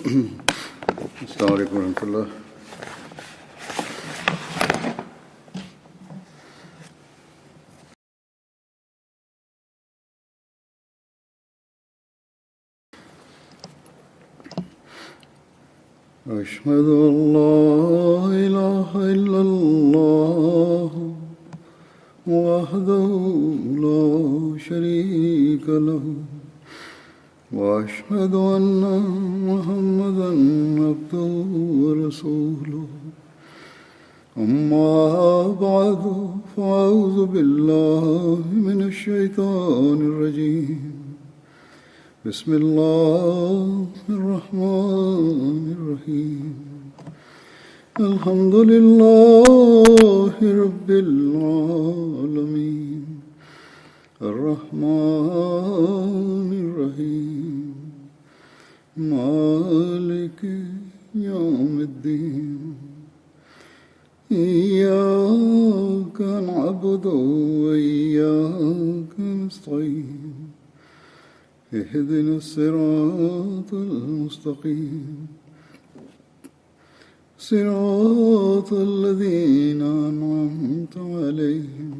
السلام علیکم ورحمۃ اللہ۔ أشهد أن لا إله إلا الله وحده لا شريك له وأشهد أن محمدا عبده ورسوله أما بعد فأعوذ بالله من الشيطان الرجيم بسم الله الرحمن الرحيم الحمد لله رب العالمين الرحمن الرحيم مالك يوم الدين إياك نعبد وإياك نستعين اهدنا الصراط المستقيم صراط الذين أنعمت عليهم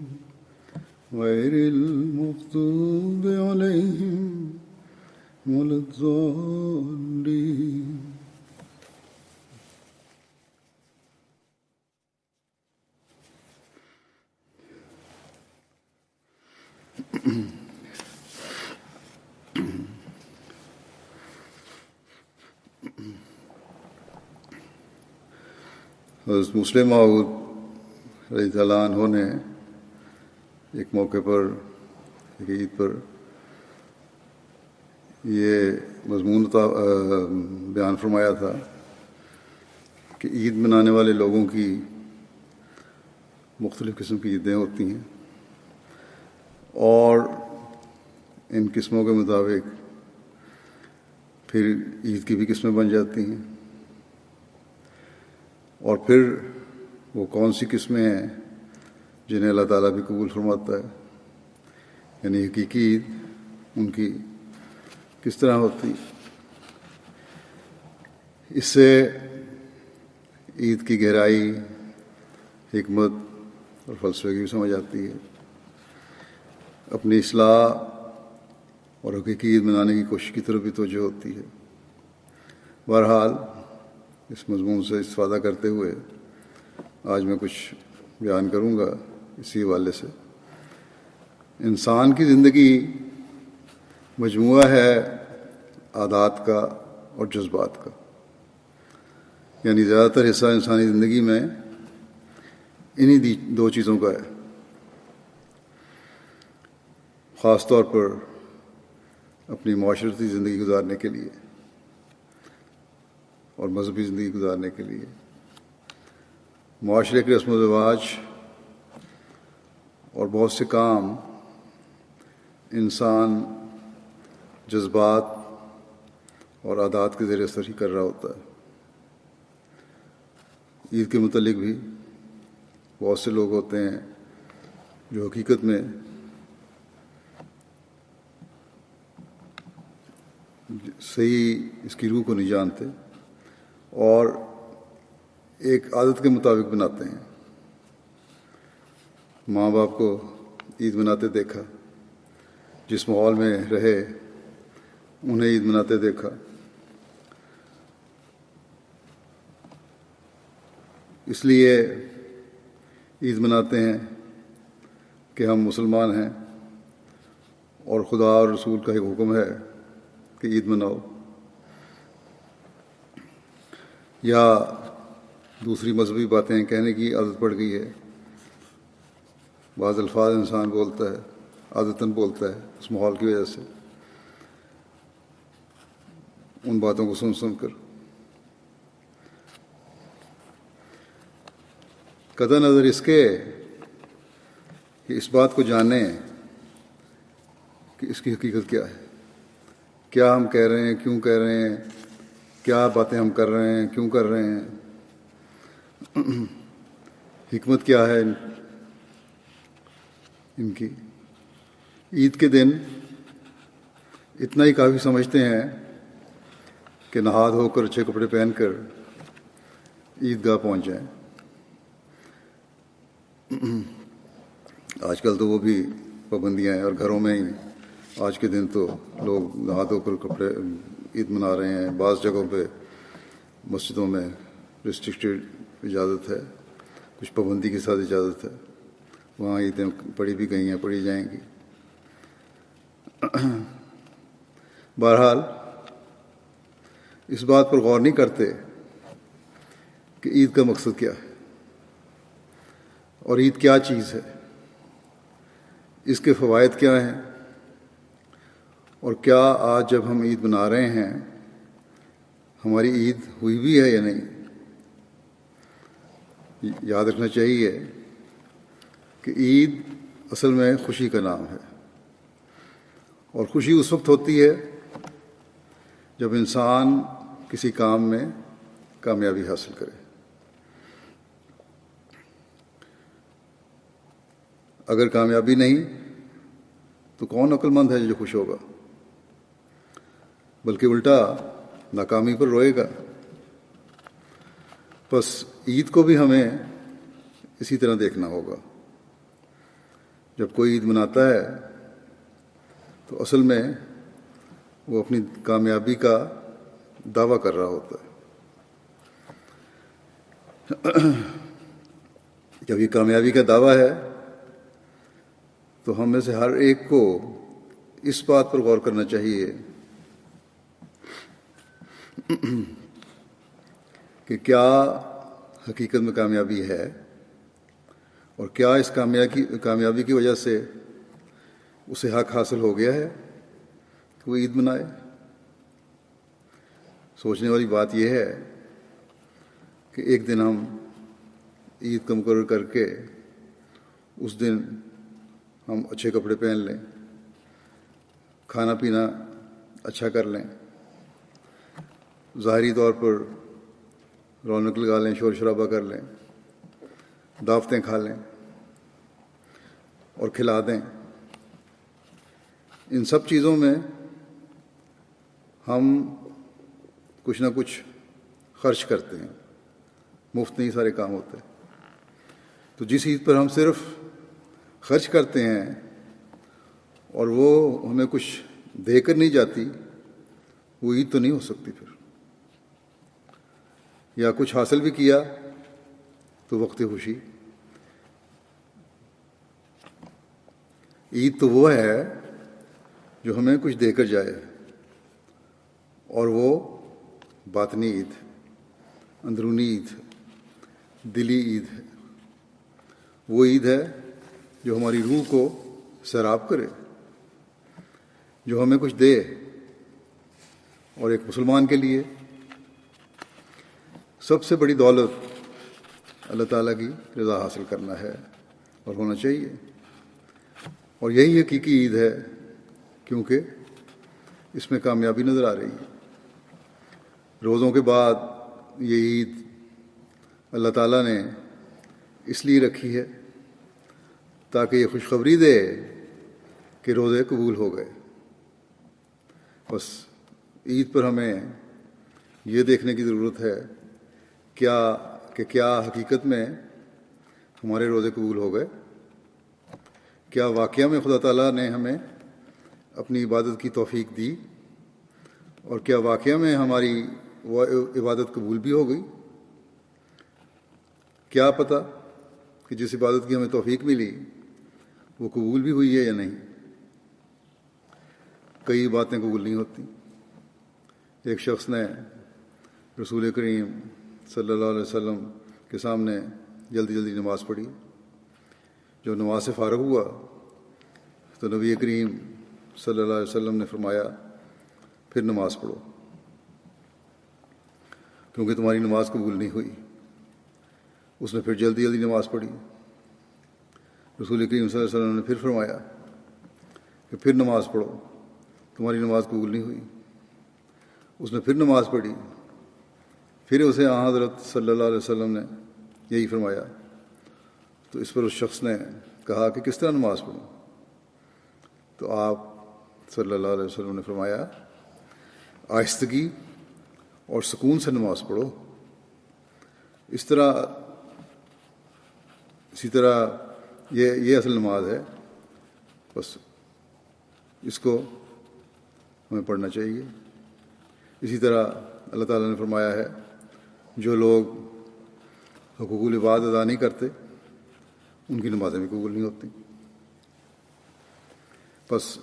غير المغضوب عليهم ولا الضالين۔ حضرت مسلم موعود رضی اللہ عنہ نے ایک موقع پر ایک عید پر یہ مضمون بیان فرمایا تھا کہ عید منانے والے لوگوں کی مختلف قسم کی عیدیں ہوتی ہیں اور ان قسموں کے مطابق پھر عید کی بھی قسمیں بن جاتی ہیں، اور پھر وہ کون سی قسمیں ہیں جنہیں اللہ تعالیٰ بھی قبول فرماتا ہے، یعنی حقیقی عید ان کی کس طرح ہوتی۔ اس سے عید کی گہرائی، حکمت اور فلسفے کی بھی سمجھ آتی ہے، اپنی اصلاح اور حقیقی عید منانے کی کوشش کی طرف بھی توجہ ہوتی ہے۔ بہرحال اس مضمون سے استفادہ کرتے ہوئے آج میں کچھ بیان کروں گا اسی حوالے سے۔ انسان کی زندگی مجموعہ ہے عادات کا اور جذبات کا، یعنی زیادہ تر حصہ انسانی زندگی میں انہی دو چیزوں کا ہے، خاص طور پر اپنی معاشرتی زندگی گزارنے کے لیے اور مذہبی زندگی گزارنے کے لیے۔ معاشرے کے رسم و رواج اور بہت سے کام انسان جذبات اور عادات کے زیر اثر ہی کر رہا ہوتا ہے۔ عید کے متعلق بھی بہت سے لوگ ہوتے ہیں جو حقیقت میں صحیح اس کی روح کو نہیں جانتے اور ایک عادت کے مطابق بناتے ہیں۔ ماں باپ کو عید مناتے دیکھا، جس ماحول میں رہے انہیں عید مناتے دیکھا، اس لیے عید مناتے ہیں کہ ہم مسلمان ہیں اور خدا اور رسول کا ایک حکم ہے کہ عید مناؤ، یا دوسری مذہبی باتیں کہنے کی عادت پڑ گئی ہے۔ بعض الفاظ انسان بولتا ہے، عادتاً بولتا ہے اس ماحول کی وجہ سے، ان باتوں کو سن سن کر۔ قطع نظر اس کے کہ اس بات کو جانیں کہ اس کی حقیقت کیا ہے، کیا ہم کہہ رہے ہیں، کیوں کہہ رہے ہیں، کیا باتیں ہم کر رہے ہیں، کیوں کر رہے ہیں، حکمت کیا ہے ان کی۔ عید کے دن اتنا ہی کافی سمجھتے ہیں کہ نہا دھو کر اچھے کپڑے پہن کر عیدگاہ پہنچ جائیں۔ آج کل تو وہ بھی پابندیاں ہیں، اور گھروں میں ہی آج کے دن تو لوگ نہا دھو کر کپڑے عید منا رہے ہیں۔ بعض جگہوں پہ مسجدوں میں ریسٹرکٹیڈ اجازت ہے، کچھ پابندی کے ساتھ اجازت ہے، وہاں عیدیں پڑھی بھی گئی ہیں، پڑھی جائیں گی۔ بہرحال اس بات پر غور نہیں کرتے کہ عید کا مقصد کیا ہے اور عید کیا چیز ہے، اس کے فوائد کیا ہیں، اور کیا آج جب ہم عید منا رہے ہیں ہماری عید ہوئی بھی ہے یا نہیں۔ یاد رکھنا چاہیے کہ عید اصل میں خوشی کا نام ہے، اور خوشی اس وقت ہوتی ہے جب انسان کسی کام میں کامیابی حاصل کرے۔ اگر کامیابی نہیں تو کون عقل مند ہے جو خوش ہوگا، بلکہ الٹا ناکامی پر روئے گا۔ بس عید کو بھی ہمیں اسی طرح دیکھنا ہوگا۔ جب کوئی عید مناتا ہے تو اصل میں وہ اپنی کامیابی کا دعویٰ کر رہا ہوتا ہے۔ جب یہ کامیابی کا دعویٰ ہے تو ہم میں سے ہر ایک کو اس بات پر غور کرنا چاہیے کہ کیا حقیقت میں کامیابی ہے، اور کیا اس کامیابی کی وجہ سے اسے حق حاصل ہو گیا ہے کہ وہ عید منائے۔ سوچنے والی بات یہ ہے کہ ایک دن ہم عید کا مقرر کر کے اس دن ہم اچھے کپڑے پہن لیں، کھانا پینا اچھا کر لیں، ظاہری طور پر رونق لگا لیں، شور شرابہ کر لیں، دعوتیں کھا لیں اور کھلا دیں۔ ان سب چیزوں میں ہم کچھ نہ کچھ خرچ کرتے ہیں، مفت نہیں سارے کام ہوتے۔ تو جس عید پر ہم صرف خرچ کرتے ہیں اور وہ ہمیں کچھ دے کر نہیں جاتی، وہ عید تو نہیں ہو سکتی پھر۔ یا کچھ حاصل بھی کیا تو وقت خوشی۔ عید تو وہ ہے جو ہمیں کچھ دے کر جائے، اور وہ باطنی عید، اندرونی عید، دلی عید ہے۔ وہ عید ہے جو ہماری روح کو سیراب کرے، جو ہمیں کچھ دے۔ اور ایک مسلمان کے لیے سب سے بڑی دولت اللہ تعالیٰ کی رضا حاصل کرنا ہے، اور ہونا چاہیے۔ اور یہی حقیقی عید ہے، کیونکہ اس میں کامیابی نظر آ رہی ہے۔ روزوں کے بعد یہ عید اللہ تعالیٰ نے اس لیے رکھی ہے تاکہ یہ خوشخبری دے کہ روزے قبول ہو گئے۔ بس عید پر ہمیں یہ دیکھنے کی ضرورت ہے کہ کیا حقیقت میں ہمارے روزے قبول ہو گئے، کیا واقعہ میں خدا تعالیٰ نے ہمیں اپنی عبادت کی توفیق دی، اور کیا واقعہ میں ہماری وہ عبادت قبول بھی ہو گئی۔ کیا پتہ کہ جس عبادت کی ہمیں توفیق ملی وہ قبول بھی ہوئی ہے یا نہیں۔ کئی باتیں قبول نہیں ہوتی۔ ایک شخص نے رسول کریم صلی اللہ علیہ وسلم کے سامنے جلدی جلدی نماز پڑھی۔ جو نماز سے فارغ ہوا تو نبی کریم صلی اللہ علیہ وسلم نے فرمایا پھر نماز پڑھو، کیونکہ تمہاری نماز قبول نہیں ہوئی۔ اس نے پھر جلدی جلدی نماز پڑھی۔ رسول کریم صلی اللہ علیہ وسلم نے پھر فرمایا کہ پھر نماز پڑھو، تمہاری نماز قبول نہیں ہوئی۔ اس نے پھر نماز پڑھی، پھر اسے حضرت صلی اللہ علیہ وسلم نے یہی فرمایا۔ تو اس پر اس شخص نے کہا کہ کس طرح نماز پڑھوں؟ تو آپ صلی اللہ علیہ وسلم نے فرمایا آہستگی اور سکون سے نماز پڑھو. اسی طرح یہ اصل نماز ہے. بس اس کو ہمیں پڑھنا چاہیے. اسی طرح اللہ تعالیٰ نے فرمایا ہے جو لوگ حقوق العباد ادا نہیں کرتے ان کی نمازیں بھی قبول نہیں ہوتی. بس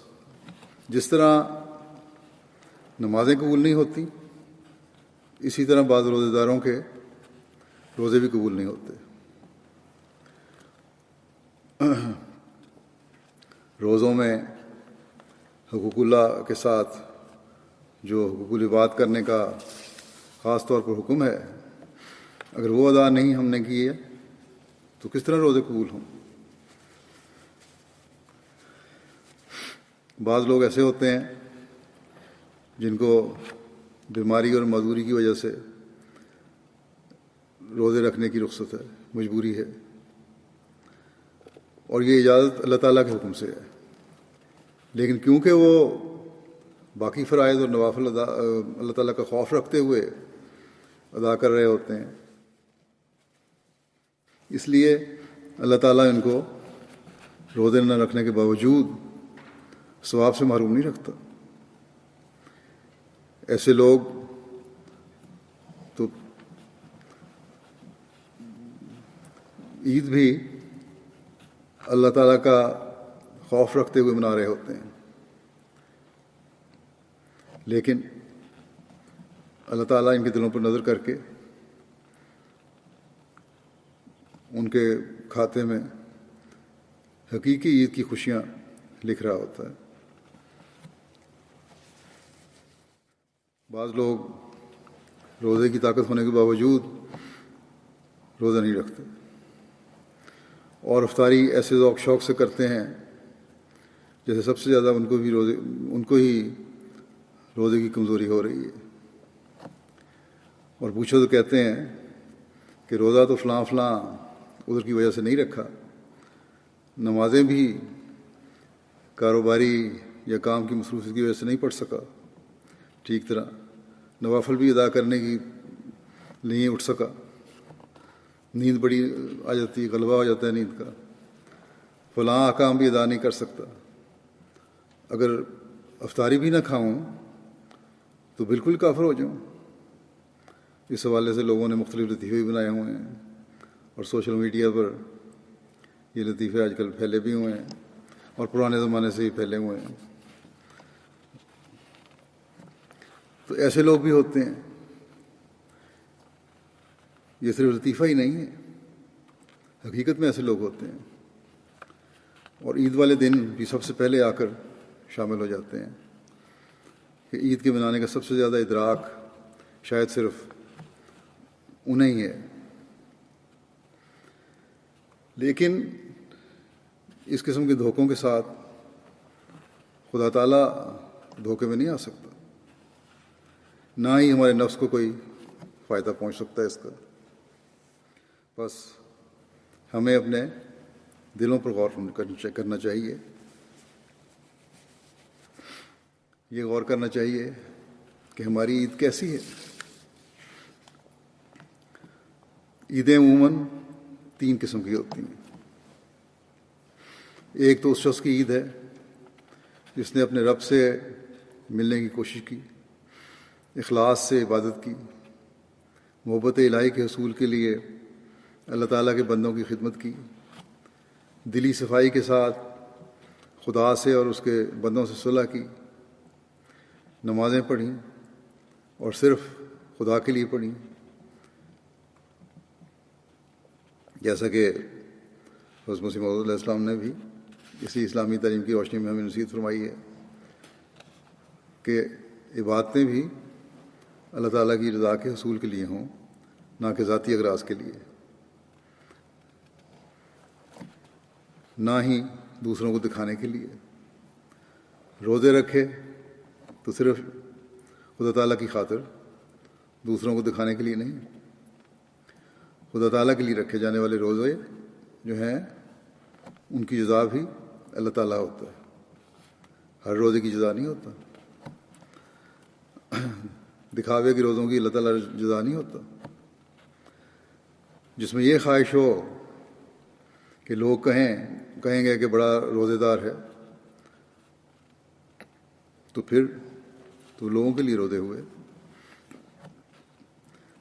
جس طرح نمازیں قبول نہیں ہوتی اسی طرح بعض روزے داروں کے روزے بھی قبول نہیں ہوتے. روزوں میں حقوق اللہ کے ساتھ جو حقوق العباد کرنے کا خاص طور پر حکم ہے، اگر وہ ادا نہیں ہم نے کیے تو کس طرح روزے قبول ہوں؟ بعض لوگ ایسے ہوتے ہیں جن کو بیماری اور معذوری کی وجہ سے روزے رکھنے کی رخصت ہے، مجبوری ہے، اور یہ اجازت اللہ تعالیٰ کے حکم سے ہے. لیکن کیونکہ وہ باقی فرائض اور نوافل اللہ تعالیٰ کا خوف رکھتے ہوئے ادا کر رہے ہوتے ہیں، اس لیے اللہ تعالیٰ ان کو روزے نہ رکھنے کے باوجود ثواب سے محروم نہیں رکھتا. ایسے لوگ تو عید بھی اللہ تعالیٰ کا خوف رکھتے ہوئے منا رہے ہوتے ہیں، لیکن اللہ تعالیٰ ان کے دلوں پر نظر کر کے ان کے کھاتے میں حقیقی عید کی خوشیاں لکھ رہا ہوتا ہے. بعض لوگ روزے کی طاقت ہونے کے باوجود روزہ نہیں رکھتے اور افطاری ایسے ذوق شوق سے کرتے ہیں جیسے سب سے زیادہ ان کو ہی روزے کی کمزوری ہو رہی ہے. اور پوچھو تو کہتے ہیں کہ روزہ تو فلاں عذر کی وجہ سے نہیں رکھا، نمازیں بھی کاروباری یا کام کی مصروفیت کی وجہ سے نہیں پڑھ سکا ٹھیک طرح، نوافل بھی ادا کرنے کی نہیں اٹھ سکا، نیند بڑی آ جاتی، غلبہ ہو جاتا ہے نیند کا، فلاں کام بھی ادا نہیں کر سکتا. اگر افطاری بھی نہ کھاؤں تو بالکل کافر ہو جاؤں. اس حوالے سے لوگوں نے مختلف لطیفے بھی بنائے ہوئے ہیں اور سوشل میڈیا پر یہ لطیفے آج کل پھیلے بھی ہوئے ہیں اور پرانے زمانے سے ہی پھیلے ہوئے ہیں. تو ایسے لوگ بھی ہوتے ہیں. یہ صرف لطیفہ ہی نہیں ہے، حقیقت میں ایسے لوگ ہوتے ہیں اور عید والے دن بھی سب سے پہلے آ کر شامل ہو جاتے ہیں کہ عید کے منانے کا سب سے زیادہ ادراک شاید صرف انہیں ہی ہے. لیکن اس قسم کے دھوکوں کے ساتھ خدا تعالیٰ دھوکے میں نہیں آ سکتا، نہ ہی ہمارے نفس کو کوئی فائدہ پہنچ سکتا ہے اس کا. بس ہمیں اپنے دلوں پر غور کرنا چاہیے. یہ غور کرنا چاہیے کہ ہماری عید کیسی ہے. عیدیں عموماً 3 قسم کی ہوتی ہیں. ایک تو اس شخص کی عید ہے جس نے اپنے رب سے ملنے کی کوشش کی، اخلاص سے عبادت کی، محبت الہی کے حصول کے لیے اللہ تعالیٰ کے بندوں کی خدمت کی، دلی صفائی کے ساتھ خدا سے اور اس کے بندوں سے صلح کی، نمازیں پڑھیں اور صرف خدا کے لیے پڑھیں، جیسا کہ حضرت مسیح موعود علیہ السلام نے بھی اسی اسلامی تعلیم کی روشنی میں ہمیں نصیحت فرمائی ہے کہ عبادتیں بھی اللہ تعالیٰ کی رضا کے حصول کے لیے ہوں، نہ کہ ذاتی اغراض کے لیے، نہ ہی دوسروں کو دکھانے کے لیے. روزے رکھے تو صرف خدا تعالیٰ کی خاطر، دوسروں کو دکھانے کے لیے نہیں. خدا تعالیٰ کے لیے رکھے جانے والے روزے جو ہیں ان کی جزا بھی اللہ تعالیٰ ہوتا ہے، ہر روزے کی جزا نہیں ہوتا. دکھاوے کی روزوں کی اللہ تعالیٰ جزا نہیں ہوتا. جس میں یہ خواہش ہو کہ لوگ کہیں گے کہ بڑا روزے دار ہے، تو پھر تو لوگوں کے لیے روزے ہوئے.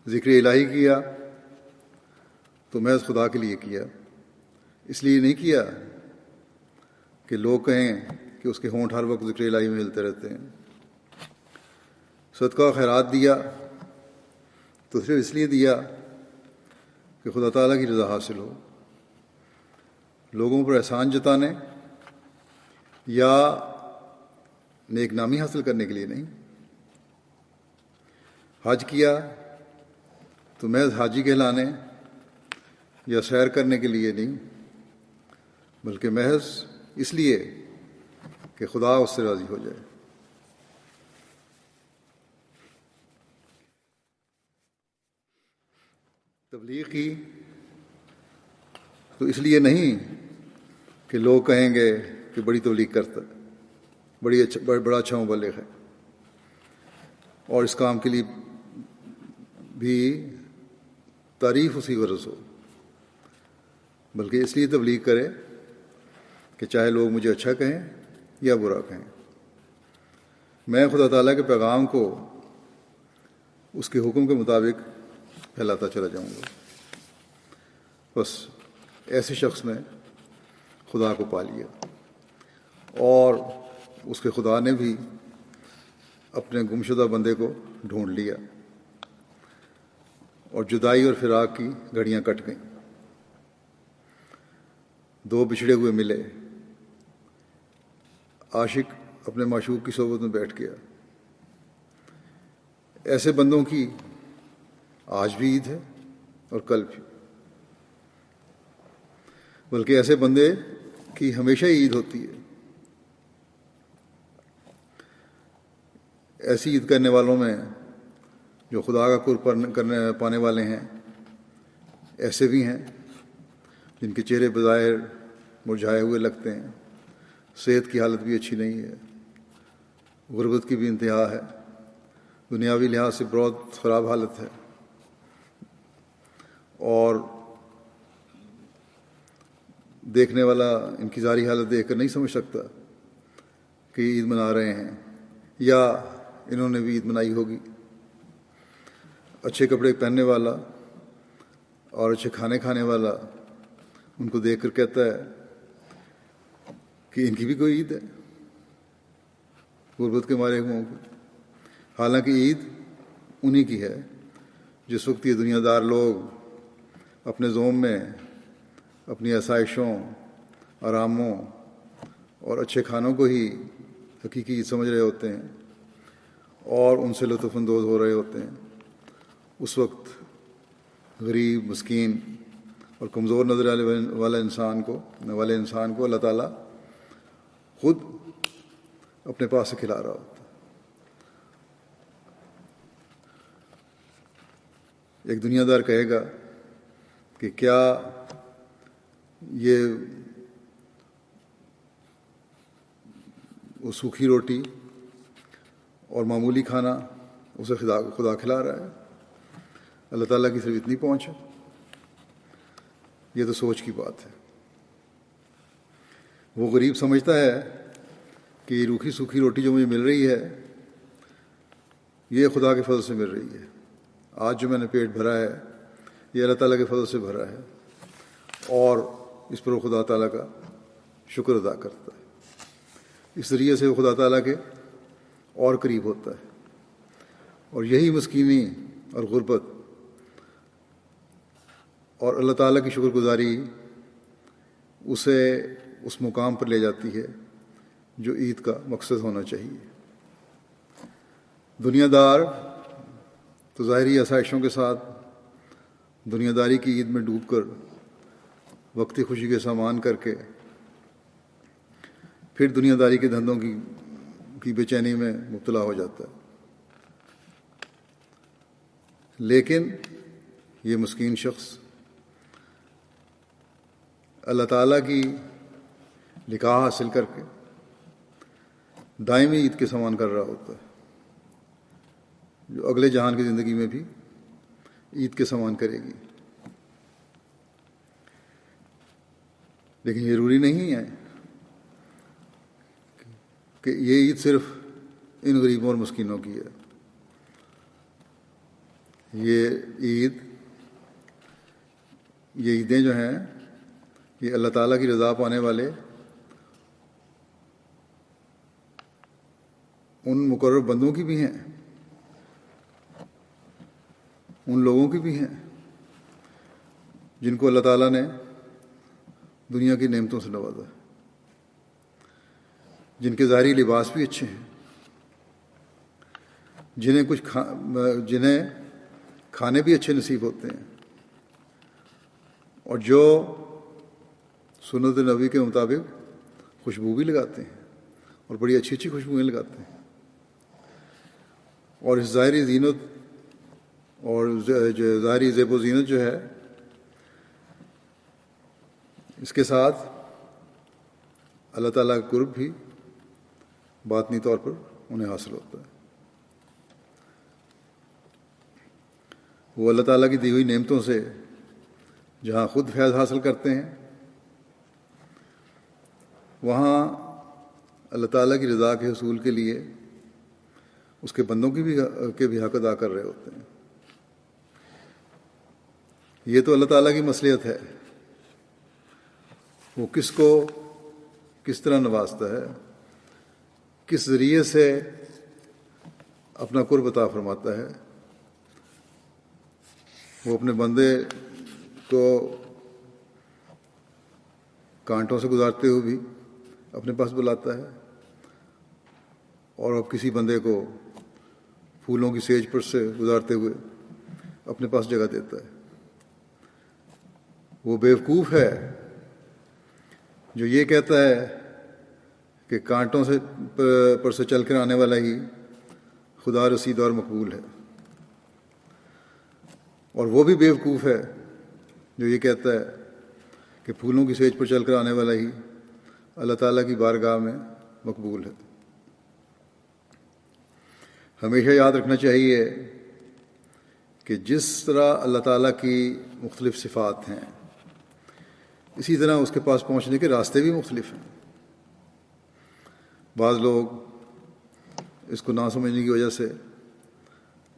ذکر الہی کیا تو محض خدا کے لیے کیا، اس لیے نہیں کیا کہ لوگ کہیں کہ اس کے ہونٹ ہر وقت ذکر الہی میں ہلتے رہتے ہیں. صدقہ و خیرات دیا تو صرف اس لیے دیا کہ خدا تعالیٰ کی رضا حاصل ہو، لوگوں پر احسان جتانے یا نیک نامی حاصل کرنے کے لیے نہیں. حج کیا تو محض حاجی کہلانے یا سیر کرنے کے لیے نہیں، بلکہ محض اس لیے کہ خدا اس سے راضی ہو جائے. تبلیغ کی تو اس لیے نہیں کہ لوگ کہیں گے کہ بڑی تبلیغ کرتا ہے، بڑا اچھا مبلغ ہے، اور اس کام کے لیے بھی تعریف اسی غرض ہو، بلکہ اس لیے تبلیغ کرے کہ چاہے لوگ مجھے اچھا کہیں یا برا کہیں، میں خدا تعالیٰ کے پیغام کو اس کے حکم کے مطابق پھیلاتا چلا جاؤں گا. بس ایسے شخص نے خدا کو پا لیا، اور اس کے خدا نے بھی اپنے گمشدہ بندے کو ڈھونڈ لیا، اور جدائی اور فراق کی گھڑیاں کٹ گئیں. دو بچھڑے ہوئے ملے، عاشق اپنے معشوق کی صحبت میں بیٹھ گیا. ایسے بندوں کی آج بھی عید ہے اور کل بھی، بلکہ ایسے بندے کی ہمیشہ ہی عید ہوتی ہے. ایسی عید کرنے والوں میں جو خدا کا قرب پانے والے ہیں، ایسے بھی ہیں جن کے چہرے بظاہر مرجھائے ہوئے لگتے ہیں، صحت کی حالت بھی اچھی نہیں ہے، غربت کی بھی انتہا ہے، دنیاوی لحاظ سے بہت خراب حالت ہے، اور دیکھنے والا ان کی ظاہری حالت دیکھ کر نہیں سمجھ سکتا کہ یہ عید منا رہے ہیں یا انہوں نے بھی عید منائی ہوگی. اچھے کپڑے پہننے والا اور اچھے کھانے کھانے والا ان کو دیکھ کر کہتا ہے کہ ان کی بھی کوئی عید ہے، غربت کے مارے ہوں کی. حالانکہ عید انہی کی ہے جس وقت یہ دنیا دار لوگ اپنے زوم میں اپنی آسائشوں، آراموں اور اچھے کھانوں کو ہی حقیقی عید سمجھ رہے ہوتے ہیں اور ان سے لطف اندوز ہو رہے ہوتے ہیں. اس وقت غریب، مسکین اور کمزور نظر والے انسان کو اللہ تعالیٰ خود اپنے پاس سے کھلا رہا ہوتا ہے. ایک دنیا دار کہے گا کہ کیا یہ وہ سوکھی روٹی اور معمولی کھانا اسے خدا کھلا رہا ہے؟ اللہ تعالیٰ کی صرف اتنی پہنچ ہے؟ یہ تو سوچ کی بات ہے. وہ غریب سمجھتا ہے کہ یہ روکھی سوکھی روٹی جو مجھے مل رہی ہے یہ خدا کے فضل سے مل رہی ہے. آج جو میں نے پیٹ بھرا ہے یہ اللہ تعالیٰ کے فضل سے بھرا ہے، اور اس پر وہ خدا تعالیٰ کا شکر ادا کرتا ہے. اس ذریعے سے وہ خدا تعالیٰ کے اور قریب ہوتا ہے، اور یہی مسکینی اور غربت اور اللہ تعالیٰ کی شکر گزاری اسے اس مقام پر لے جاتی ہے جو عید کا مقصد ہونا چاہیے. دنیا دار تو ظاہری آسائشوں کے ساتھ دنیا داری کی عید میں ڈوب کر وقتی خوشی کے سامان کر کے پھر دنیا داری کے دھندوں کی بے چینی میں مبتلا ہو جاتا ہے. لیکن یہ مسکین شخص اللہ تعالیٰ کی لقاح حاصل کر کے دائمی عید کے سامان کر رہا ہوتا ہے. جو اگلے جہان کی زندگی میں بھی عید کے سامان کرے گی. لیکن یہ ضروری نہیں ہے کہ یہ عید صرف ان غریبوں اور مسکینوں کی ہے. یہ عیدیں جو ہیں یہ اللہ تعالیٰ کی رضا پانے والے ان مقرر بندوں کی بھی ہیں، ان لوگوں کی بھی ہیں جن کو اللہ تعالیٰ نے دنیا کی نعمتوں سے نوازا ہے، جن کے ظاہری لباس بھی اچھے ہیں، جنہیں کھانے بھی اچھے نصیب ہوتے ہیں، اور جو سنت نبی کے مطابق خوشبو بھی لگاتے ہیں اور بڑی اچھی اچھی خوشبوئیں لگاتے ہیں. اور اس ظاہری زینت اور ظاہری زیب و زینت جو ہے اس کے ساتھ اللہ تعالیٰ کا قرب بھی باطنی طور پر انہیں حاصل ہوتا ہے. وہ اللہ تعالیٰ کی دی ہوئی نعمتوں سے جہاں خود فیض حاصل کرتے ہیں، وہاں اللہ تعالیٰ کی رضا کے حصول کے لیے اس کے بندوں کی بھی حق ادا کر رہے ہوتے ہیں. یہ تو اللہ تعالیٰ کی مصلحت ہے، وہ کس کو کس طرح نوازتا ہے، کس ذریعے سے اپنا قرب عطا فرماتا ہے. وہ اپنے بندے کو کانٹوں سے گزارتے ہوئے بھی اپنے پاس بلاتا ہے، اور اب کسی بندے کو پھولوں کی سیج پر سے گزارتے ہوئے اپنے پاس جگہ دیتا ہے. وہ بیوقوف ہے جو یہ کہتا ہے کہ کانٹوں پر سے چل کر آنے والا ہی خدا رسید اور مقبول ہے، اور وہ بھی بیوقوف ہے جو یہ کہتا ہے کہ پھولوں کی سیج پر چل کر آنے والا ہی اللہ تعالیٰ کی بارگاہ میں مقبول ہے. ہمیشہ یاد رکھنا چاہیے کہ جس طرح اللہ تعالیٰ کی مختلف صفات ہیں، اسی طرح اس کے پاس پہنچنے کے راستے بھی مختلف ہیں. بعض لوگ اس کو نہ سمجھنے کی وجہ سے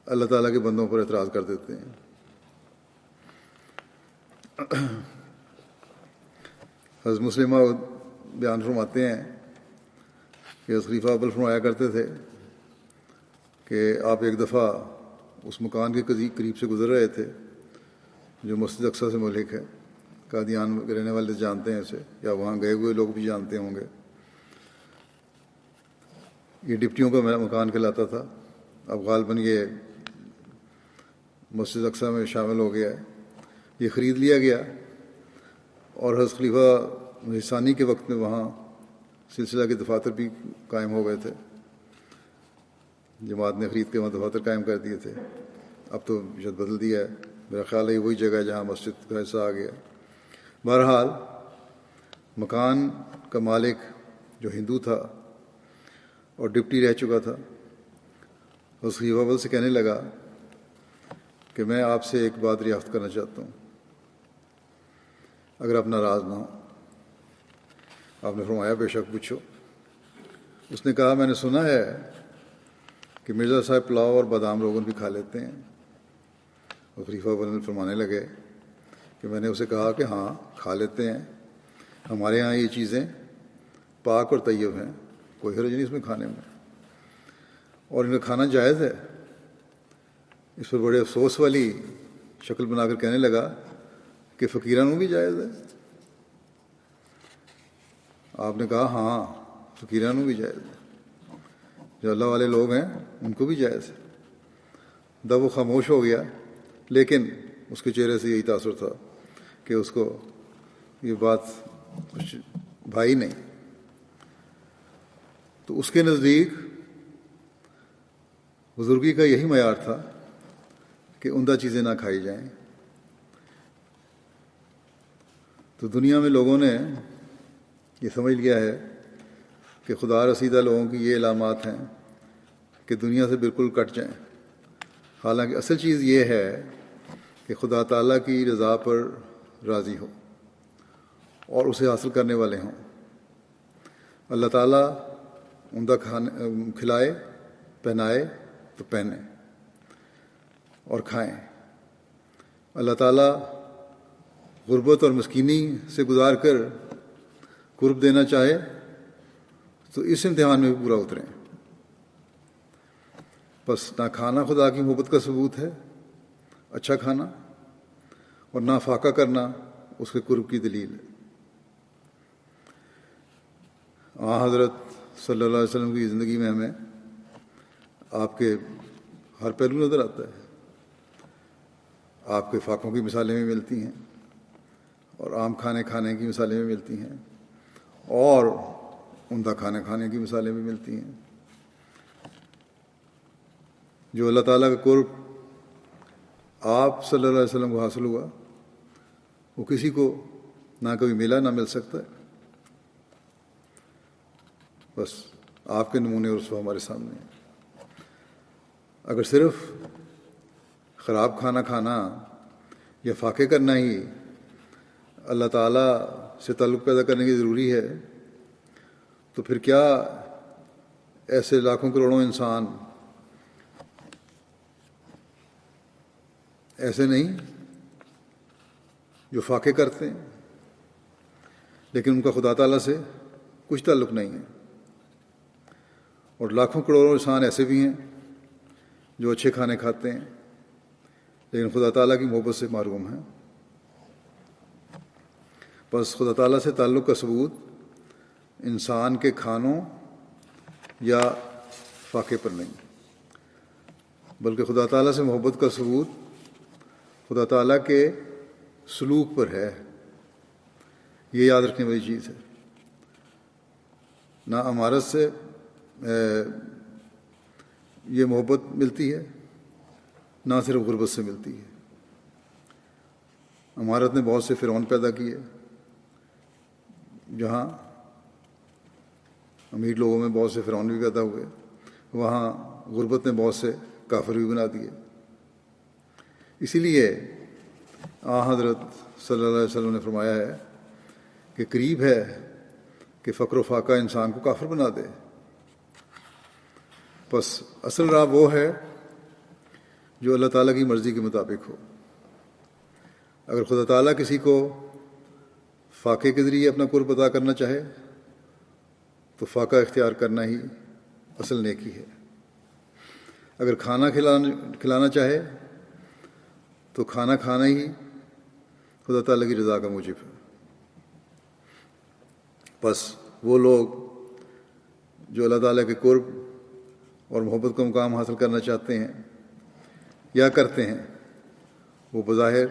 اللہ تعالیٰ کے بندوں پر اعتراض کر دیتے ہیں. حضرت مسلمہ بیان فرماتے ہیں کہ حضرت خلیفہ اول فرمایا کرتے تھے کہ آپ ایک دفعہ اس مکان کے قریب سے گزر رہے تھے جو مسجد اقصیٰ سے ملحق ہے. قادیان میں رہنے والے جانتے ہیں اسے، یا وہاں گئے ہوئے لوگ بھی جانتے ہوں گے. یہ ڈپٹیوں کا مکان کہلاتا تھا. اب غالباً یہ مسجد اقصیٰ میں شامل ہو گیا ہے. یہ خرید لیا گیا، اور حضرت خلیفہ ثانی کے وقت میں وہاں سلسلہ کے دفاتر بھی قائم ہو گئے تھے. جماعت نے خرید کے وہاں دفاتر قائم کر دیے تھے. اب تو شاید بدل دیا ہے، میرا خیال ہے وہی جگہ ہے جہاں مسجد کا حصہ آ گیا. بہرحال مکان کا مالک جو ہندو تھا اور ڈپٹی رہ چکا تھا، اس خلیفہ اول سے کہنے لگا کہ میں آپ سے ایک بات دریافت کرنا چاہتا ہوں، اگر آپ ناراض نہ ہو. آپ نے فرمایا بے شک پوچھو. اس نے کہا میں نے سنا ہے کہ مرزا صاحب پلاؤ اور بادام روغن بھی کھا لیتے ہیں. اور خلیفہ اول فرمانے لگے کہ میں نے اسے کہا کہ ہاں کھا لیتے ہیں، ہمارے ہاں یہ چیزیں پاک اور طیب ہیں، کوئی حرج نہیں اس میں کھانے میں، اور ان کا کھانا جائز ہے. اس پر بڑے افسوس والی شکل بنا کر کہنے لگا کہ فقیرانوں بھی جائز ہے. آپ نے کہا ہاں فقیرانوں بھی جائز ہے، جو اللہ والے لوگ ہیں ان کو بھی جائز ہے. جب وہ خاموش ہو گیا، لیکن اس کے چہرے سے یہی تاثر تھا کہ اس کو یہ بات کچھ بھائی نہیں. تو اس کے نزدیک بزرگی کا یہی معیار تھا کہ عمدہ چیزیں نہ کھائی جائیں. تو دنیا میں لوگوں نے یہ سمجھ لیا ہے کہ خدا رسیدہ لوگوں کی یہ علامات ہیں کہ دنیا سے بالکل کٹ جائیں حالانکہ اصل چیز یہ ہے کہ خدا تعالیٰ کی رضا پر راضی ہو اور اسے حاصل کرنے والے ہوں۔ اللہ تعالیٰ عمدہ کھلائے، پہنائے تو پہنیں اور کھائیں۔ اللہ تعالیٰ غربت اور مسکینی سے گزار کر قرب دینا چاہے تو اس امتحان میں بھی پورا اتریں۔ بس نہ کھانا خدا کی محبت کا ثبوت ہے، اچھا کھانا، اور نہ فاقہ کرنا اس کے قرب کی دلیل ہے۔ حضرت صلی اللہ علیہ وسلم کی زندگی میں ہمیں آپ کے ہر پہلو نظر آتا ہے۔ آپ کے فاقوں کی مثالیں بھی ملتی ہیں، اور عام کھانے کی مثالیں بھی ملتی ہیں، اور عمدہ کھانے کی مثالیں بھی ملتی ہیں۔ جو اللہ تعالیٰ کا قرب آپ صلی اللہ علیہ وسلم کو حاصل ہوا، وہ کسی کو نہ کبھی ملا نہ مل سکتا ہے۔ بس آپ کے نمونے رسوا ہمارے سامنے ہیں۔ اگر صرف خراب کھانا یا فاقے کرنا ہی اللہ تعالیٰ سے تعلق پیدا کرنے کی ضروری ہے، تو پھر کیا ایسے لاکھوں کروڑوں انسان ایسے نہیں جو فاقے کرتے ہیں لیکن ان کا خدا تعالیٰ سے کچھ تعلق نہیں ہے؟ اور لاکھوں کروڑوں انسان ایسے بھی ہیں جو اچھے کھانے کھاتے ہیں لیکن خدا تعالیٰ کی محبت سے محروم ہیں۔ بس خدا تعالیٰ سے تعلق کا ثبوت انسان کے کھانوں یا فاقے پر نہیں، بلکہ خدا تعالیٰ سے محبت کا ثبوت خدا تعالیٰ کے سلوک پر ہے۔ یہ یاد رکھنے والی چیز ہے۔ نہ امارت سے یہ محبت ملتی ہے، نہ صرف غربت سے ملتی ہے۔ امارت نے بہت سے فرعون پیدا کیے، جہاں امیر لوگوں میں بہت سے فرعون بھی پیدا ہوئے، وہاں غربت نے بہت سے کافر بھی بنا دیے۔ اسی لیے حضرت صلی اللہ علیہ وسلم نے فرمایا ہے کہ قریب ہے کہ فقر و فاقہ انسان کو کافر بنا دے۔ بس اصل راہ وہ ہے جو اللہ تعالیٰ کی مرضی کے مطابق ہو۔ اگر خدا تعالیٰ کسی کو فاقے کے ذریعے اپنا قرب عطا کرنا چاہے تو فاقہ اختیار کرنا ہی اصل نیکی ہے۔ اگر کھانا کھلانا چاہے تو کھانا کھانا ہی خدا تعالیٰ کی رضا کا موجب ہے۔ بس وہ لوگ جو اللہ تعالیٰ کے قرب اور محبت کا مقام حاصل کرنا چاہتے ہیں یا کرتے ہیں، وہ بظاہر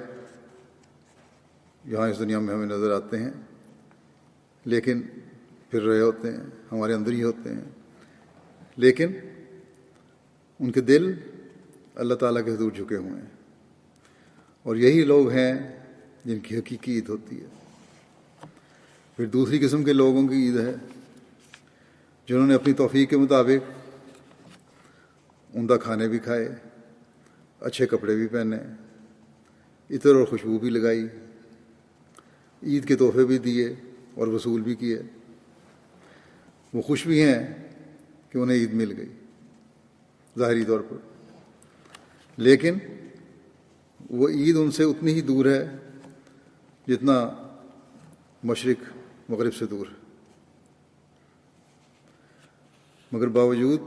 یہاں اس دنیا میں ہمیں نظر آتے ہیں لیکن پھر رہے ہوتے ہیں، ہمارے اندر ہی ہوتے ہیں، لیکن ان کے دل اللہ تعالیٰ کے حضور جھکے ہوئے ہیں۔ اور یہی لوگ ہیں جن کی حقیقی عید ہوتی ہے۔ پھر دوسری قسم کے لوگوں کی عید ہے جنہوں نے اپنی توفیق کے مطابق عمدہ کھانے بھی کھائے، اچھے کپڑے بھی پہنے، عطر اور خوشبو بھی لگائی، عید کے تحفے بھی دیے اور وصول بھی کیے۔ وہ خوش بھی ہیں کہ انہیں عید مل گئی ظاہری طور پر، لیکن وہ عید ان سے اتنی ہی دور ہے جتنا مشرق مغرب سے دور ہے۔ مگر باوجود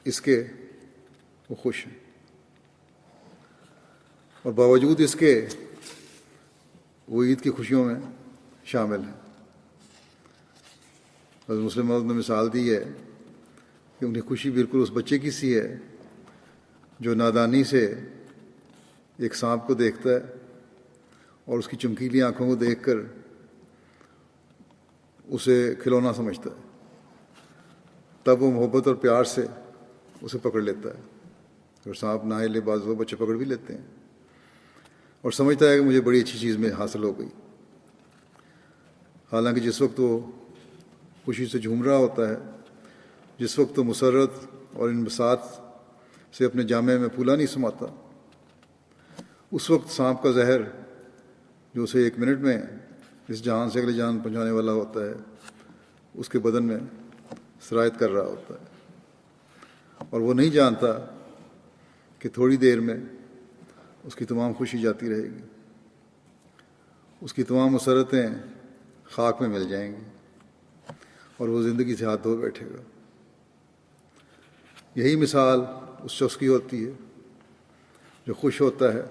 اس کے وہ خوش ہیں، اور باوجود اس کے وہ عید کی خوشیوں میں شامل ہیں۔ حضرت مسلم موعود نے مثال دی ہے کہ انہیں خوشی بالکل اس بچے کی سی ہے جو نادانی سے ایک سانپ کو دیکھتا ہے اور اس کی چمکیلی آنکھوں کو دیکھ کر اسے کھلونا سمجھتا ہے، تب وہ محبت اور پیار سے اسے پکڑ لیتا ہے۔ اگر سانپ نہ ہلے بعض وہ بچے پکڑ بھی لیتے ہیں اور سمجھتا ہے کہ مجھے بڑی اچھی چیز میں حاصل ہو گئی، حالانکہ جس وقت وہ خوشی سے جھوم رہا ہوتا ہے، جس وقت وہ مسرت اور انبساط سے اپنے جامے میں پھولا نہیں سماتا، اس وقت سانپ کا زہر جو اسے 1 منٹ میں اس جہان سے اگلے جہان پہنچانے والا ہوتا ہے، اس کے بدن میں سرایت کر رہا ہوتا ہے، اور وہ نہیں جانتا کہ تھوڑی دیر میں اس کی تمام خوشی جاتی رہے گی، اس کی تمام مسرتیں خاک میں مل جائیں گی، اور وہ زندگی سے ہاتھ دھو بیٹھے گا۔ یہی مثال اس شخص کی ہوتی ہے جو خوش ہوتا ہے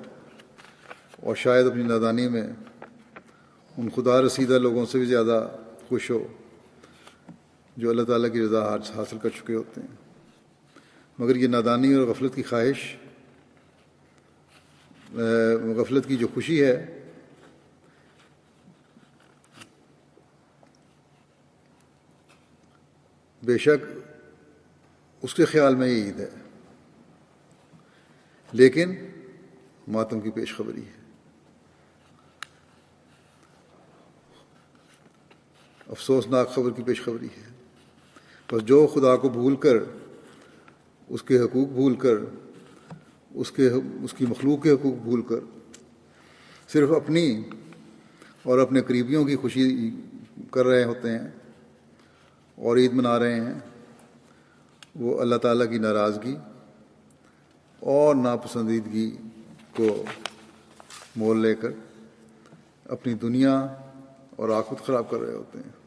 اور شاید اپنی نادانی میں ان خدا رسیدہ لوگوں سے بھی زیادہ خوش ہو جو اللہ تعالیٰ کی رضا حاصل کر چکے ہوتے ہیں، مگر یہ نادانی اور غفلت کی خواہش، غفلت کی جو خوشی ہے، بے شک اس کے خیال میں یہ عید ہے، لیکن ماتم کی پیش خبری ہے، افسوسناک خبر کی پیش خبری ہے۔ بس جو خدا کو بھول کر، اس کے حقوق بھول کر، اس کی مخلوق کے حقوق بھول کر صرف اپنی اور اپنے قریبیوں کی خوشی کر رہے ہوتے ہیں اور عید منا رہے ہیں، وہ اللہ تعالیٰ کی ناراضگی اور ناپسندیدگی کو مول لے کر اپنی دنیا اور آخرت خراب کر رہے ہوتے ہیں۔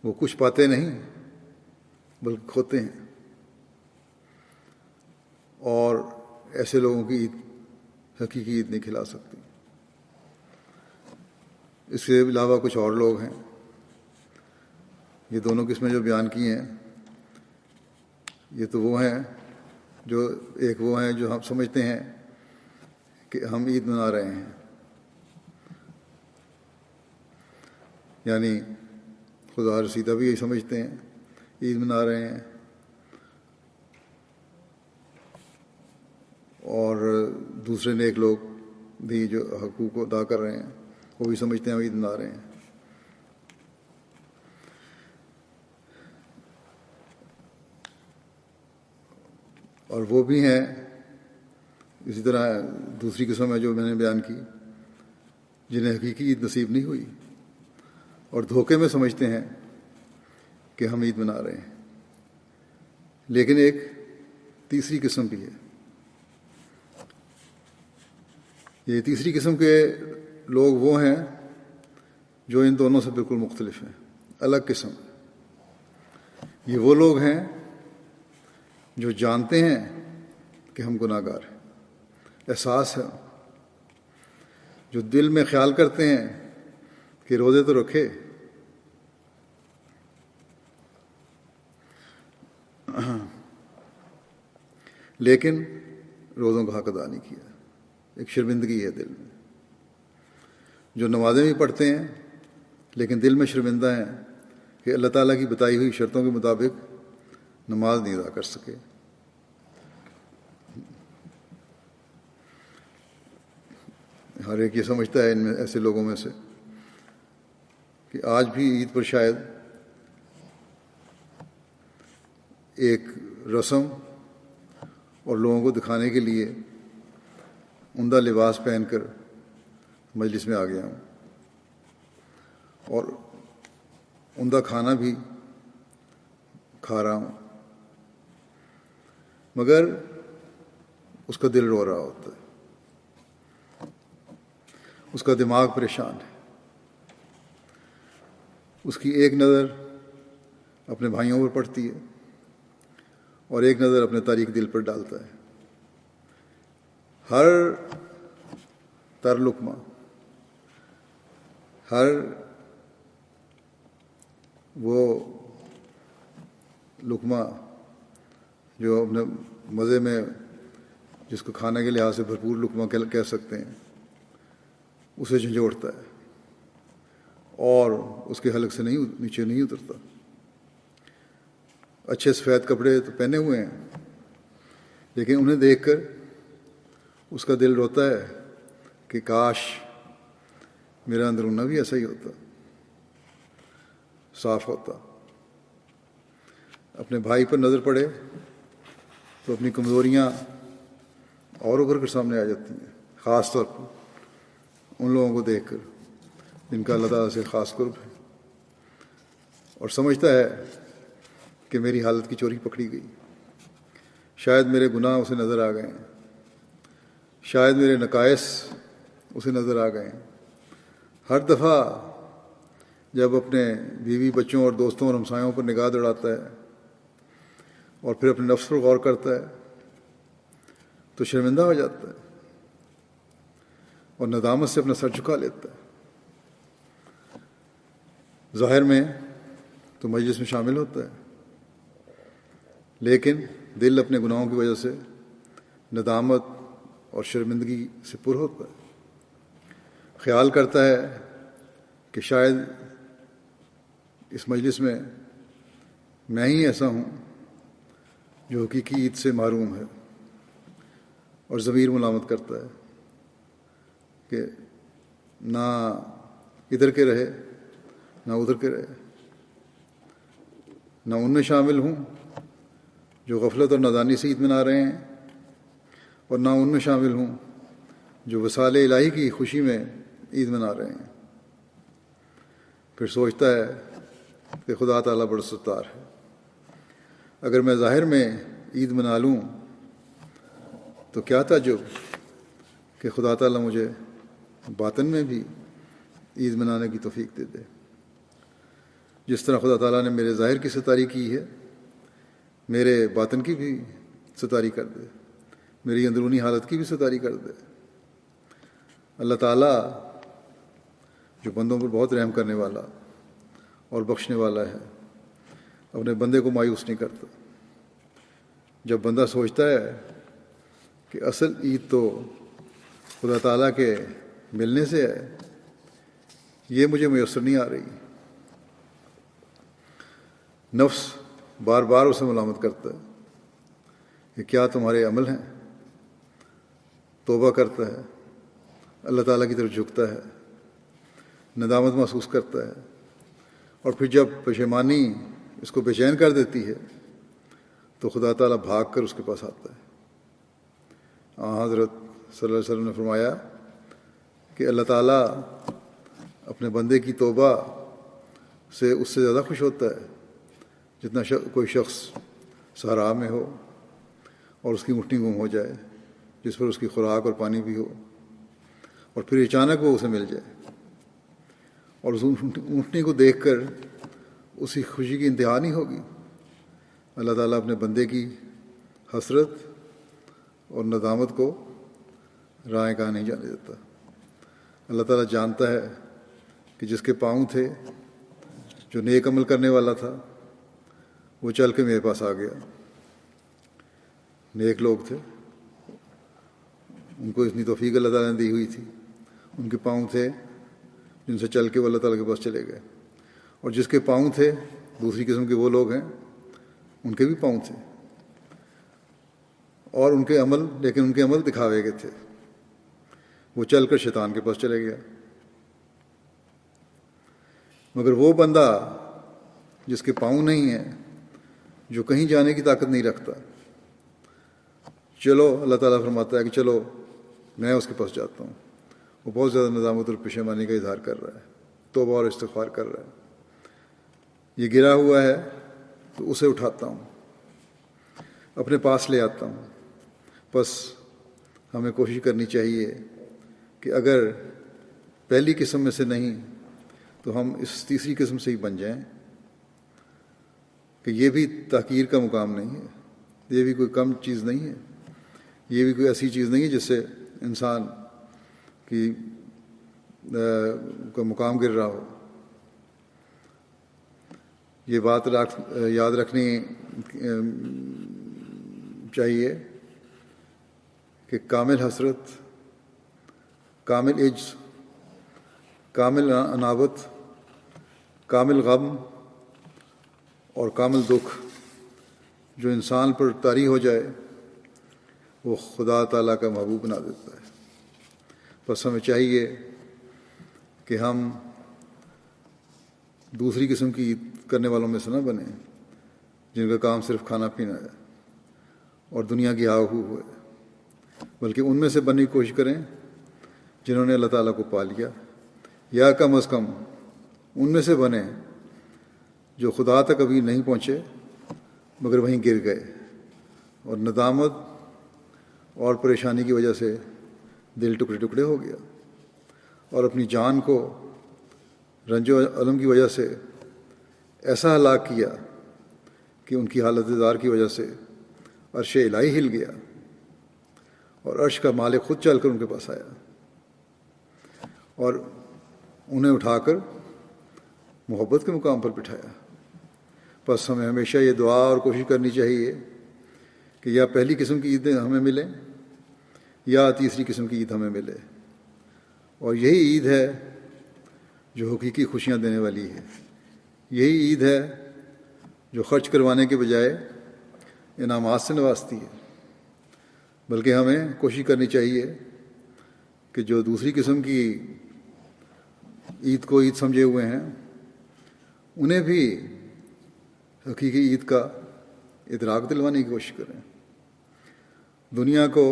وہ کچھ پاتے نہیں بلکہ کھوتے ہیں، اور ایسے لوگوں کی عید حقیقی عید نہیں کھلا سکتی۔ اس کے علاوہ کچھ اور لوگ ہیں، یہ دونوں قسمیں جو بیان کی ہیں، یہ تو وہ ہیں جو ایک وہ ہیں جو ہم سمجھتے ہیں کہ ہم عید منا رہے ہیں، یعنی خدا رسیدہ بھی یہی سمجھتے ہیں عید منا رہے ہیں، اور دوسرے نیک لوگ بھی جو حقوق کو ادا کر رہے ہیں وہ بھی سمجھتے ہیں ہم عید منا رہے ہیں۔ اور وہ بھی ہیں اسی طرح دوسری قسم ہے جو میں نے بیان کی، جنہیں حقیقی عید نصیب نہیں ہوئی اور دھوکے میں سمجھتے ہیں کہ ہم عید منا رہے ہیں۔ لیکن ایک تیسری قسم بھی ہے، یہ تیسری قسم کے لوگ وہ ہیں جو ان دونوں سے بالکل مختلف ہیں، الگ قسم۔ یہ وہ لوگ ہیں جو جانتے ہیں کہ ہم گناہ گار ہیں، احساس ہے، جو دل میں خیال کرتے ہیں کہ روزے تو رکھے لیکن روزوں کا حق ادا نہیں کیا، ایک شرمندگی ہے دل میں، جو نمازیں بھی پڑھتے ہیں لیکن دل میں شرمندہ ہیں کہ اللہ تعالیٰ کی بتائی ہوئی شرطوں کے مطابق نماز نہیں ادا کر سکے۔ ہر ایک یہ سمجھتا ہے ان میں ایسے لوگوں میں سے کہ آج بھی عید پر شاید ایک رسم اور لوگوں کو دکھانے کے لیے عمدہ لباس پہن کر مجلس میں آ گیا ہوں، اور عمدہ کھانا بھی کھا رہا ہوں، مگر اس کا دل رو رہا ہوتا ہے، اس کا دماغ پریشان ہے، اس کی ایک نظر اپنے بھائیوں پر پڑتی ہے اور ایک نظر اپنے تاریک دل پر ڈالتا ہے۔ ہر تر لقمہ، ہر وہ لقمہ جو اپنے مزے میں، جس کو کھانے کے لحاظ سے بھرپور لقمہ کہہ سکتے ہیں، اسے جھنجھوڑتا ہے اور اس کے حلق سے نیچے نہیں اترتا۔ اچھے سفید کپڑے تو پہنے ہوئے ہیں لیکن انہیں دیکھ کر اس کا دل روتا ہے کہ کاش میرا اندرونہ بھی ایسا ہی ہوتا۔ صاف ہوتا. اپنے بھائی پر نظر پڑے تو اپنی کمزوریاں اور ابھر کر سامنے آ جاتی ہیں، خاص طور پر ان لوگوں کو دیکھ کر جن کا اللہ تعالیٰ سے خاص قرب ہے، اور سمجھتا ہے کہ میری حالت کی چوری پکڑی گئی، شاید میرے گناہ اسے نظر آ گئے ہیں، شاید میرے نقائص اسے نظر آ گئے ہیں. ہر دفعہ جب اپنے بیوی بچوں اور دوستوں اور ہمسایوں پر نگاہ دوڑاتا ہے اور پھر اپنے نفس پر غور کرتا ہے تو شرمندہ ہو جاتا ہے اور ندامت سے اپنا سر جھکا لیتا ہے. ظاہر میں تو مجلس میں شامل ہوتا ہے، لیکن دل اپنے گناہوں کی وجہ سے ندامت اور شرمندگی سے پر ہوتا ہے. خیال کرتا ہے کہ شاید اس مجلس میں ہی ایسا ہوں جو حقیقی عید سے محروم ہے، اور ضمیر ملامت کرتا ہے کہ نہ ادھر کے رہے نہ ادھر کے رہے، نہ ان میں شامل ہوں جو غفلت اور نادانی سے عید منا رہے ہیں، اور نہ ان میں شامل ہوں جو وصال الہی کی خوشی میں عید منا رہے ہیں. پھر سوچتا ہے کہ خدا تعالیٰ بڑا ستار ہے، اگر میں ظاہر میں عید منا لوں تو کیا تعجب کہ خدا تعالیٰ مجھے باطن میں بھی عید منانے کی توفیق دے دے. جس طرح خدا تعالیٰ نے میرے ظاہر کی ستاری کی ہے، میرے باطن کی بھی ستاری کر دے، میری اندرونی حالت کی بھی ستاری کر دے. اللہ تعالیٰ جو بندوں پر بہت رحم کرنے والا اور بخشنے والا ہے، اپنے بندے کو مایوس نہیں کرتا. جب بندہ سوچتا ہے کہ اصل عید تو خدا تعالیٰ کے ملنے سے ہے، یہ مجھے میسر نہیں آ رہی، نفس بار بار اسے ملامت کرتا ہے کہ کیا تمہارے عمل ہیں. توبہ کرتا ہے، اللہ تعالیٰ کی طرف جھکتا ہے، ندامت محسوس کرتا ہے، اور پھر جب پشیمانی اس کو بے چین کر دیتی ہے تو خدا تعالیٰ بھاگ کر اس کے پاس آتا ہے. حضرت صلی اللہ علیہ وسلم نے فرمایا کہ اللہ تعالیٰ اپنے بندے کی توبہ سے اس سے زیادہ خوش ہوتا ہے جتنا کوئی شخص صحرا میں ہو اور اس کی مٹھی گم ہو جائے جس پر اس کی خوراک اور پانی بھی ہو، اور پھر اچانک وہ اسے مل جائے، اور اس اونٹنی کو دیکھ کر اسی خوشی کی انتہا نہیں ہوگی. اللہ تعالیٰ اپنے بندے کی حسرت اور ندامت کو رائے کہاں نہیں جانے دیتا. اللہ تعالیٰ جانتا ہے کہ جس کے پاؤں تھے، جو نیک عمل کرنے والا تھا، وہ چل کے میرے پاس آ گیا. نیک لوگ تھے، ان کو اتنی توفیق اللہ تعالیٰ نے دی ہوئی تھی، ان کے پاؤں تھے جن سے چل کے وہ اللہ تعالیٰ کے پاس چلے گئے. اور جس کے پاؤں تھے، دوسری قسم کے وہ لوگ ہیں، ان کے بھی پاؤں تھے اور ان کے عمل، لیکن ان کے عمل دکھاوے کے تھے. وہ چل کر شیطان کے پاس چلے گیا. مگر وہ بندہ جس کے پاؤں نہیں ہیں، جو کہیں جانے کی طاقت نہیں رکھتا، چلو، اللہ تعالیٰ فرماتا ہے کہ چلو میں اس کے پاس جاتا ہوں. وہ بہت زیادہ ندامت اور پشیمانی کا اظہار کر رہا ہے، توبہ اور استغفار کر رہا ہے. یہ گرا ہوا ہے تو اسے اٹھاتا ہوں، اپنے پاس لے آتا ہوں. بس ہمیں کوشش کرنی چاہیے کہ اگر پہلی قسم میں سے نہیں تو ہم اس تیسری قسم سے ہی بن جائیں کہ یہ بھی تحقیر کا مقام نہیں ہے، یہ بھی کوئی کم چیز نہیں ہے، یہ بھی کوئی ایسی چیز نہیں ہے جس سے انسان کی کا مقام گر رہا ہو. یہ بات یاد رکھنی چاہیے کہ کامل حسرت، کامل عجز، کامل انابت، کامل غم اور کامل دکھ جو انسان پر طاری ہو جائے وہ خدا تعالیٰ کا محبوب بنا دیتا ہے. بس ہمیں چاہیے کہ ہم دوسری قسم کی عید کرنے والوں میں سے نہ بنیں جن کا کام صرف کھانا پینا ہے اور دنیا کی ہاؤ ہو ہے، بلکہ ان میں سے بننے کی کوشش کریں جنہوں نے اللہ تعالیٰ کو پا لیا، یا کم از کم ان میں سے بنیں جو خدا تک ابھی نہیں پہنچے مگر وہیں گر گئے اور ندامت اور پریشانی کی وجہ سے دل ٹکڑے ٹکڑے ہو گیا، اور اپنی جان کو رنج و الم کی وجہ سے ایسا ہلاک کیا کہ ان کی حالت دار کی وجہ سے عرش الہی ہل گیا اور عرش کا مالک خود چل کر ان کے پاس آیا اور انہیں اٹھا کر محبت کے مقام پر بٹھایا۔ بس ہمیں ہمیشہ یہ دعا اور کوشش کرنی چاہیے کہ یا پہلی قسم کی عیدیں ہمیں ملیں یا تیسری قسم کی عید ہمیں ملے، اور یہی عید ہے جو حقیقی خوشیاں دینے والی ہے، یہی عید ہے جو خرچ کروانے کے بجائے انعامات سے نوازتی ہے۔ بلکہ ہمیں کوشش کرنی چاہیے کہ جو دوسری قسم کی عید کو عید سمجھے ہوئے ہیں انہیں بھی حقیقی عید کا ادراک دلوانے کی کوشش کریں، دنیا کو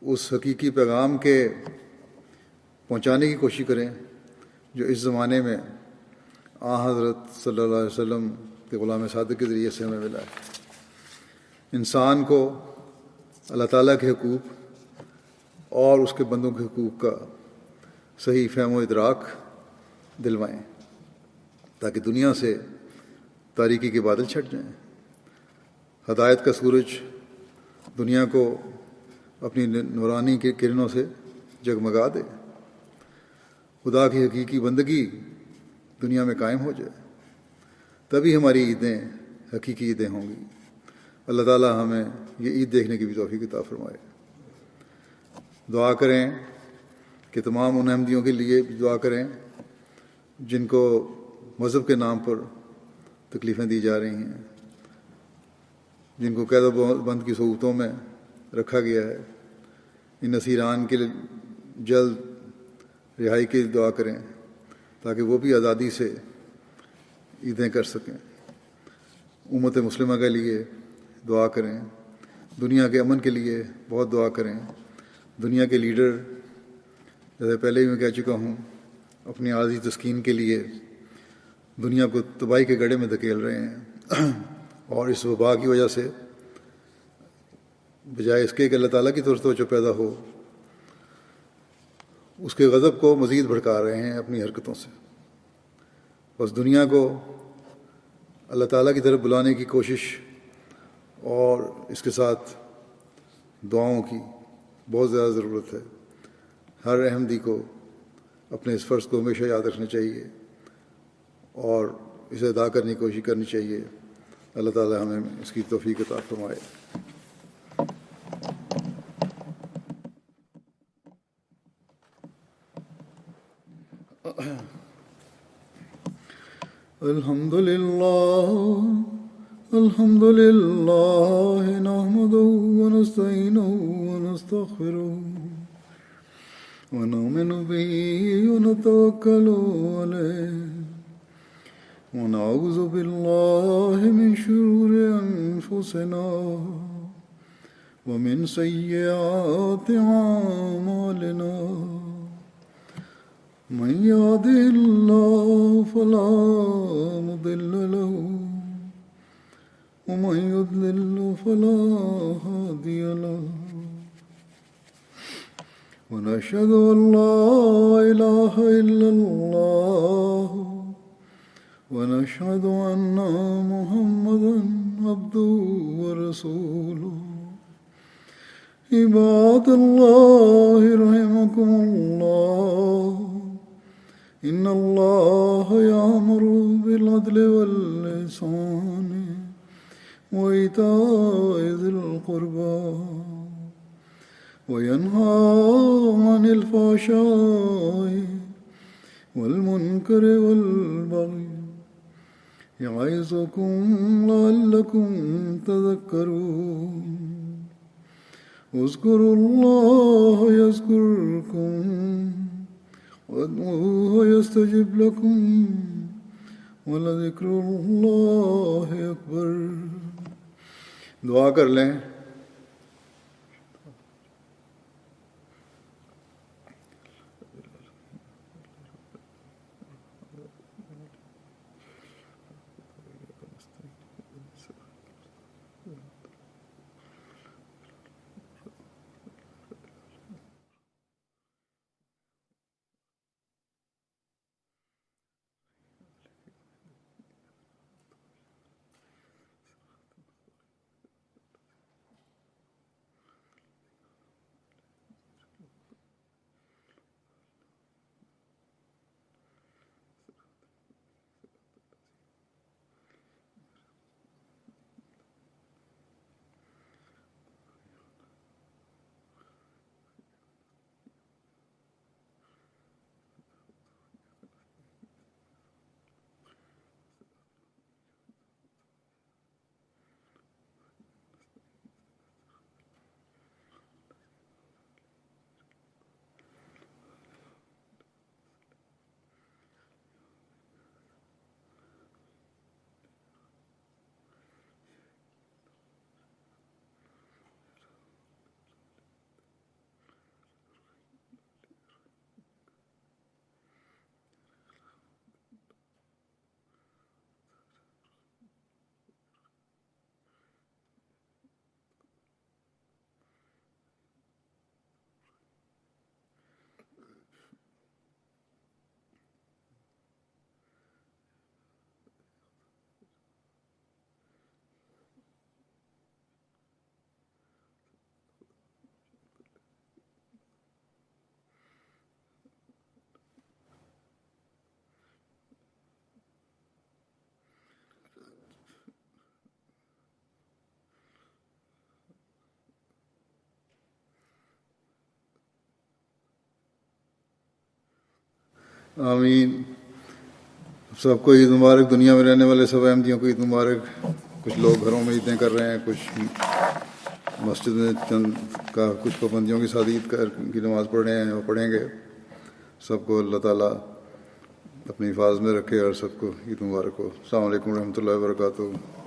اس حقیقی پیغام کے پہنچانے کی کوشش کریں جو اس زمانے میں حضرت صلی اللہ علیہ وسلم کے غلام صادق کے ذریعے سے ہمیں ملا ہے۔ انسان کو اللہ تعالیٰ کے حقوق اور اس کے بندوں کے حقوق کا صحیح فہم و ادراک دلوائیں تاکہ دنیا سے تاریکی کے بادل چھٹ جائیں، ہدایت کا سورج دنیا کو اپنی نورانی کے کرنوں سے جگمگا دے، خدا کی حقیقی بندگی دنیا میں قائم ہو جائے، تبھی ہماری عیدیں حقیقی عیدیں ہوں گی۔ اللہ تعالیٰ ہمیں یہ عید دیکھنے کی بھی توفیق عطا فرمائے۔ دعا کریں کہ تمام ان احمدیوں کے لیے بھی دعا کریں جن کو مذہب کے نام پر تکلیفیں دی جا رہی ہیں، جن کو قید و بند کی صورتوں میں رکھا گیا ہے، ان اسیران کے جلد رہائی کی دعا کریں تاکہ وہ بھی آزادی سے عیدیں کر سکیں۔ امت مسلمہ کے لیے دعا کریں، دنیا کے امن کے لیے بہت دعا کریں۔ دنیا کے لیڈر جیسے پہلے ہی میں کہہ چکا ہوں اپنی عارضی تسکین کے لیے دنیا کو تباہی کے گڑھے میں دھکیل رہے ہیں، اور اس وبا کی وجہ سے بجائے اس کے کہ اللہ تعالیٰ کی طرف سے توجہ پیدا ہو، اس کے غضب کو مزید بھڑکا رہے ہیں اپنی حرکتوں سے۔ بس دنیا کو اللہ تعالیٰ کی طرف بلانے کی کوشش اور اس کے ساتھ دعاؤں کی بہت زیادہ ضرورت ہے۔ ہر احمدی کو اپنے اس فرض کو ہمیشہ یاد رکھنا چاہیے اور اسے ادا کرنے کی کوشش کرنی چاہیے۔ اللہ تعالیٰ ہمیں اس کی توفیق عطا فرمائے۔ الحمد للہ نحمدہ ونستعینہ ونستغفرہ ونؤمن بہ ونتوکل علیہ ونعوذ باللہ من شرور انفسنا ومن سیئات اعمالنا من يهده الله فلا مضل له ومن يضلل فلا هادي له ونشهد أن لا إله إلا الله ونشهد أن محمدا عبده ورسوله عباد الله رحمكم الله إن الله يأمر بالعدل والإحسان وإيتاء ذي القربى وينهى عن الفحشاء والمنكر والبغي يعظكم لعلكم تذكرون اذكروا الله يذكركم وادعوه يستجب لكم ولذكر اللہ اکبر. دعا کر لیں. آمین. سب کو عید مبارک. دنیا میں رہنے والے سب احمدیوں کو عید مبارک. کچھ لوگ گھروں میں عیدیں کر رہے ہیں, کچھ مسجد میں کچھ پابندیوں کے ساتھ عید کی نماز پڑھ رہے ہیں اور پڑھیں گے. سب کو اللہ تعالیٰ اپنی حفاظت میں رکھے اور سب کو عید مبارک ہو. السلام علیکم ورحمۃ اللہ وبرکاتہ.